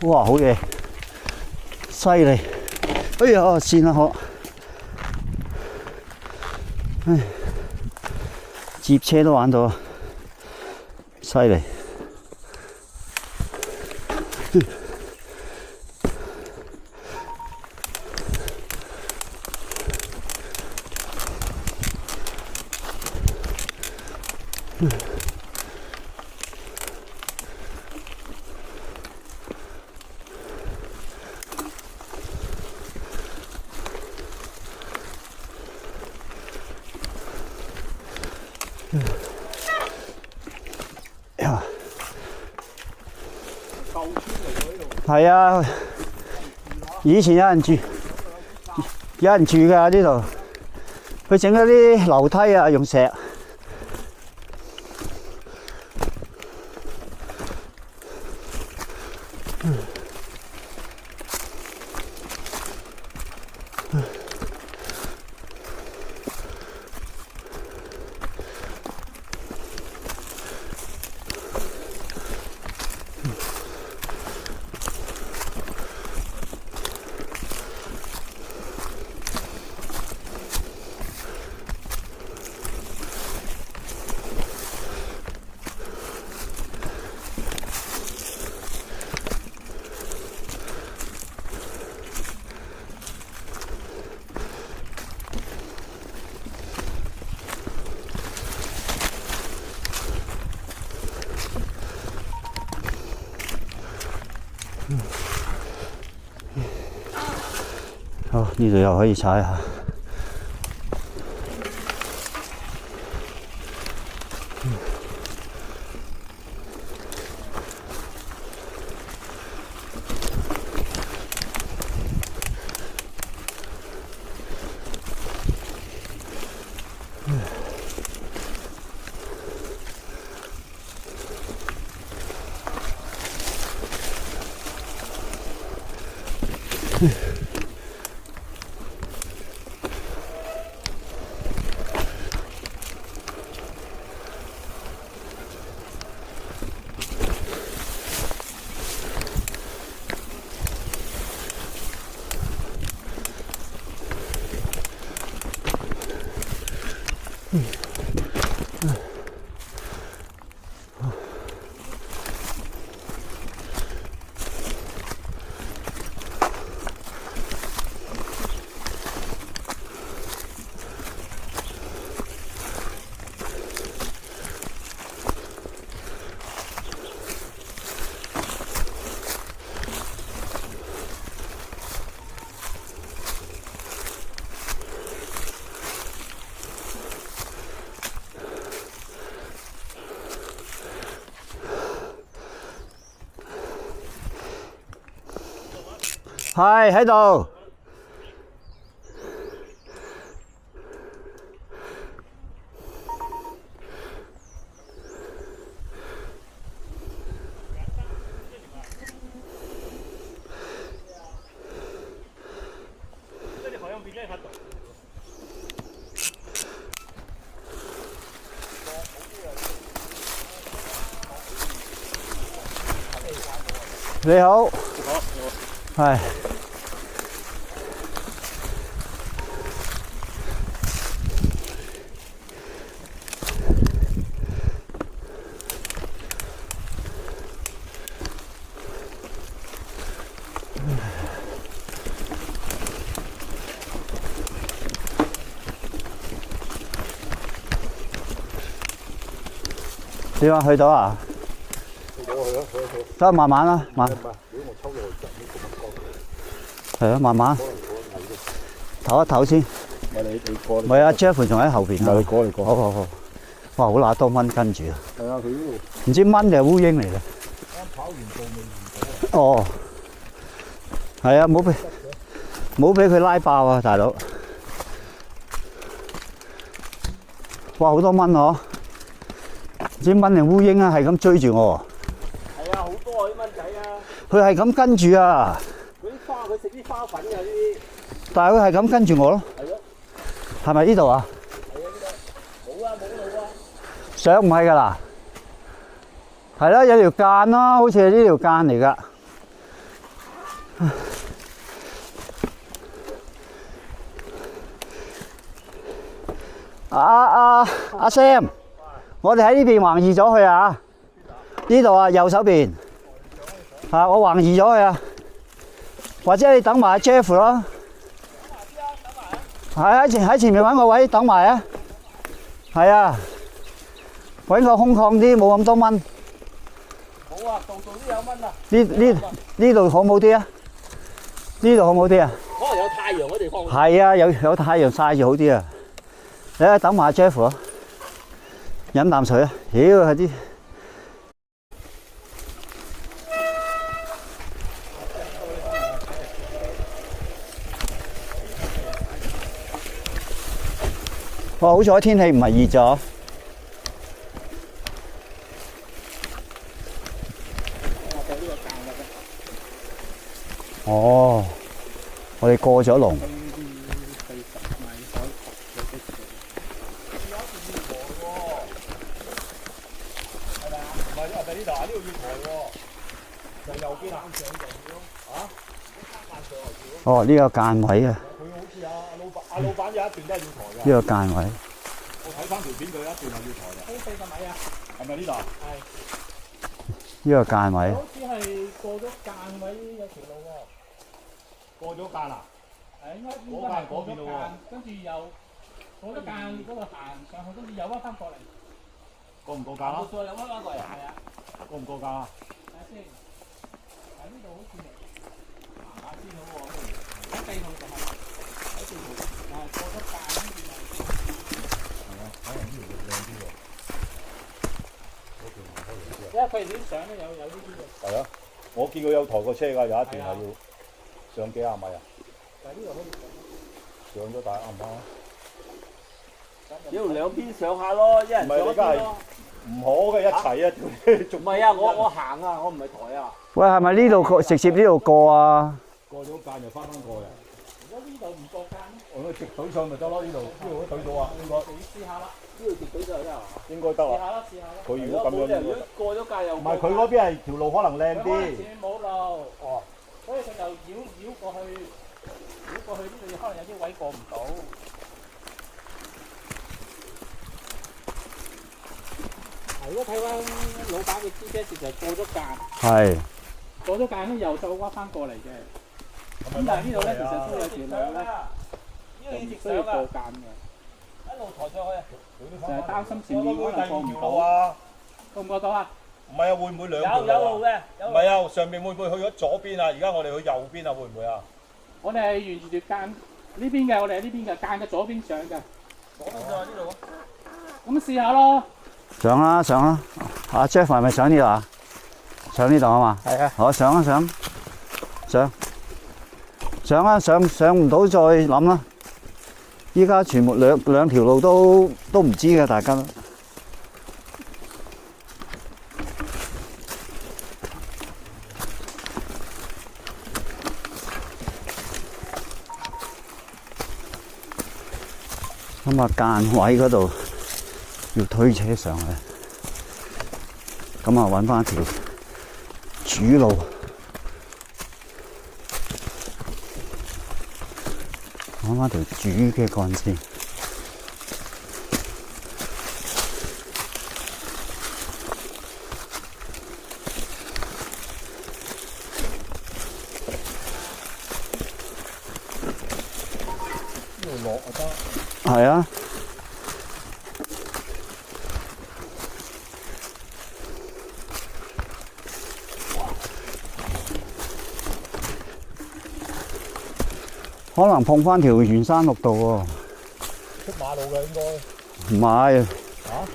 哇，好嘢，犀利！哎呀，跣啦我，唉，接車都玩到，犀利！係啊，以前有人住㗎呢度，佢整咗啲樓梯啊，用石。好，呢度又可以踩下。係喺度。你好，係。點啊？去到啊？去咯，得慢慢啦，慢。係啊，慢慢。唞一唞先。你過。唔係啊 ，Jeff 仲喺後邊啊。你過。好。哇，好乸多蚊跟住啊！係啊，佢呢度。唔知蚊定係烏蠅嚟嘅。啱跑完步未見到。哦。係啊，冇俾佢拉爆啊，大佬。哇，好多蚊嗬！唔知蚊定烏蠅啊，係咁追住我。係啊，好多啊啲蚊仔啊！佢係咁跟住啊！嗰啲花，佢食啲花粉㗎呢啲。但係佢係咁跟住我咯。係咯。係咪呢度啊？係啊，呢度。冇啊，冇路啊。上唔係㗎啦。係啦，有條間咯，好似係呢條間嚟㗎。阿 Sam， 我哋喺呢邊橫移咗去啊！呢度啊，右手邊。啊，我橫移咗去啊！或者你等埋 Jeff 咯。係喺前面揾個位等埋啊！係啊，揾個空曠啲，冇咁多蚊。好啊，度度都有蚊啊！呢度好冇啲啊？呢度好冇啲啊？可能有太陽嘅地方。係啊，有太陽曬住好啲啊！你啊，等埋 Jeff 咯，飲啖水啊！妖係啲。哇！好彩天氣唔係熱咗。哦，我哋過咗龍。哦，呢個間位啊！佢好似阿老闆有一段都係要抬㗎。呢個間位。我睇翻條片，佢有一段係要抬㗎。都40米啊？係咪呢度？係。呢個間位。好似係過咗間位有條路喎。過咗間啊？係應該係過咗間，跟住又過咗間嗰度行上去，跟住又屈翻過嚟。過唔過間啊？再又屈翻過嚟，係啊。過唔過間啊？睇下先。喺呢度好似未。行下先好喎。喺地圖就係喺地圖，但係過咗間跟住係。係啊，可能呢條路靚啲喎。嗰條行開嚟啲啊。因為佢哋啲相咧有呢啲嘅。係啊，我見佢有抬過車㗎，有一段係要上幾廿米啊。但係呢度可以上咗大啱唔啱啊？要兩邊上下咯，一人上一邊咯。唔可嘅一齊啊！仲唔係啊？我行啊，我唔係抬啊。喂，係咪呢度直接呢度過啊？過咗間就翻過嘅。如果呢度唔過間，我直隊上咪得咯？呢度都隊到啊，應該。你試下啦，呢度直隊上得啊？應該得啊。試下啦，試下啦。佢如果咁樣，如果過咗界又唔係佢嗰邊係條路可能靚啲。前面冇路，哦，所以佢就繞過去，呢度可能有啲位過唔到。如果睇翻老闆嘅 GPS 就過咗間，係過咗間咧又再屈翻過嚟嘅。咁但係呢度咧其實都有條路咧，唔需要過間嘅。一路抬上去，就係擔心前面可能過唔到啊。過唔過到啊？唔係啊，會唔會兩條路啊？有路嘅，唔係啊，上面會唔會去咗左邊啊？而家我哋去右邊啊，會唔會啊？我哋係沿住條間呢邊嘅，我哋係呢邊嘅間嘅左邊上嘅。左邊上呢度。咁試下咯。上啦上啦，阿 Jeff 係咪上呢度啊？上呢度啊嘛？係啊。好，上啊上，上啊上唔到再諗啦。依家全部兩條路都唔知嘅，大家都。咁啊間位嗰度要推車上去，咁啊揾翻條主路，揾翻條主嘅幹線。呢度落就得。係啊。可能碰翻條圓山綠道喎。出馬路嘅應該。唔係。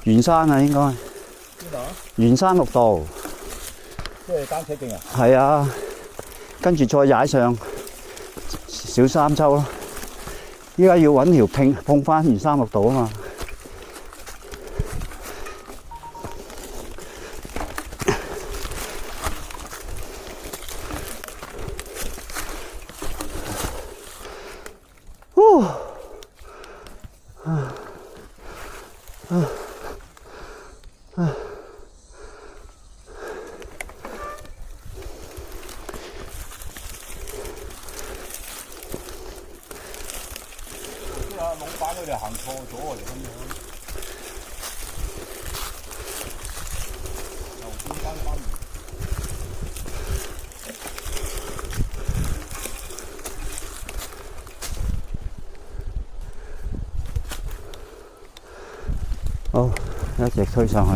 圓山啊應該。邊度啊？圓山綠道。即係單車徑啊？係啊，跟住再踩上小三洲咯。依家要揾條碰翻圓山綠道啊嘛。一直推上去。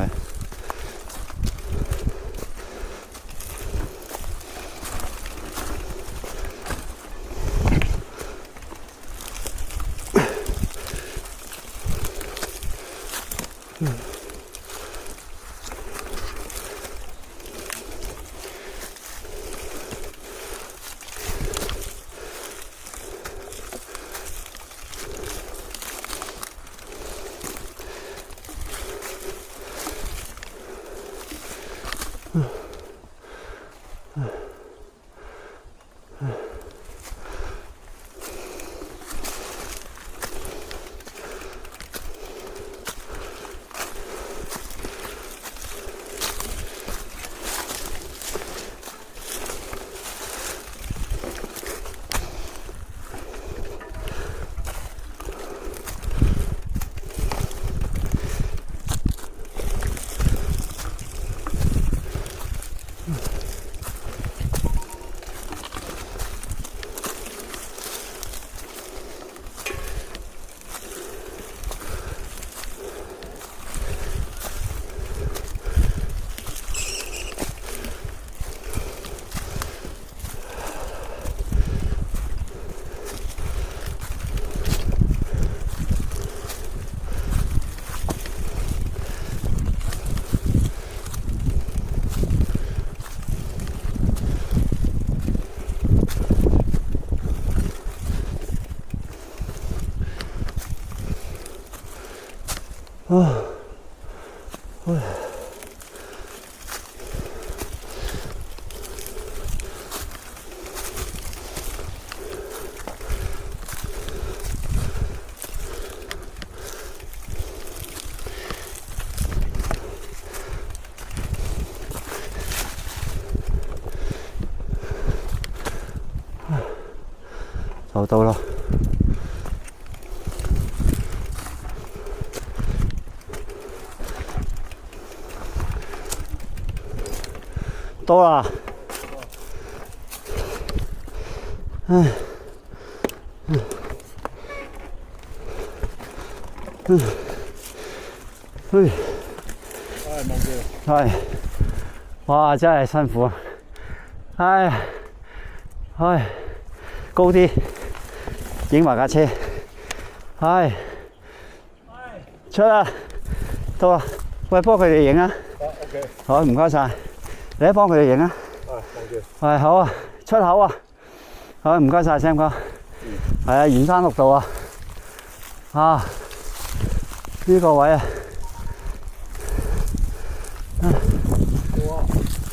就到啦。到啦！唉，望住。係，哇！真係辛苦啊！唉，高啲，影埋架車。唉，出啦，到啦！喂，幫佢哋影啊！ OK。好，唔該晒。你一幫佢哋影啊！望住。係好啊，出口啊！好，唔該晒 Sam 哥。係啊，沿山綠道啊！啊，呢個位啊！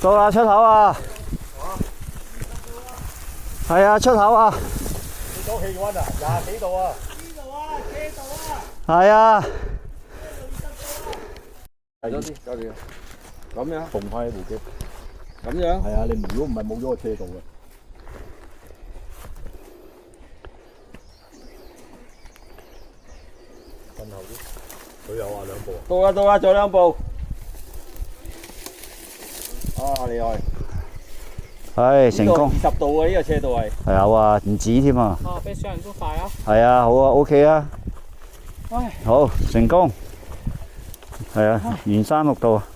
到啦，出口啊！係啊，出口啊！幾多氣溫啊？20幾度啊！呢度啊，車度啊！係啊！係多啲，多啲。咁樣縫翻喺部機。咁樣？係啊，你如果唔係冇咗個車道嘅。瞓後啲。佢有話2步啊？到啦到啦，仲有2步。啊，厲害！係成功。20度啊，呢個車道係。係有啊，唔止添啊。啊，比上人都快啊！係啊，好啊 ，OK 啊。唉，好，成功。係啊，沿山綠道啊。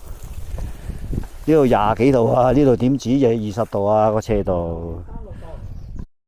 呢度20幾度啊，呢度點止嘢20度啊個斜度。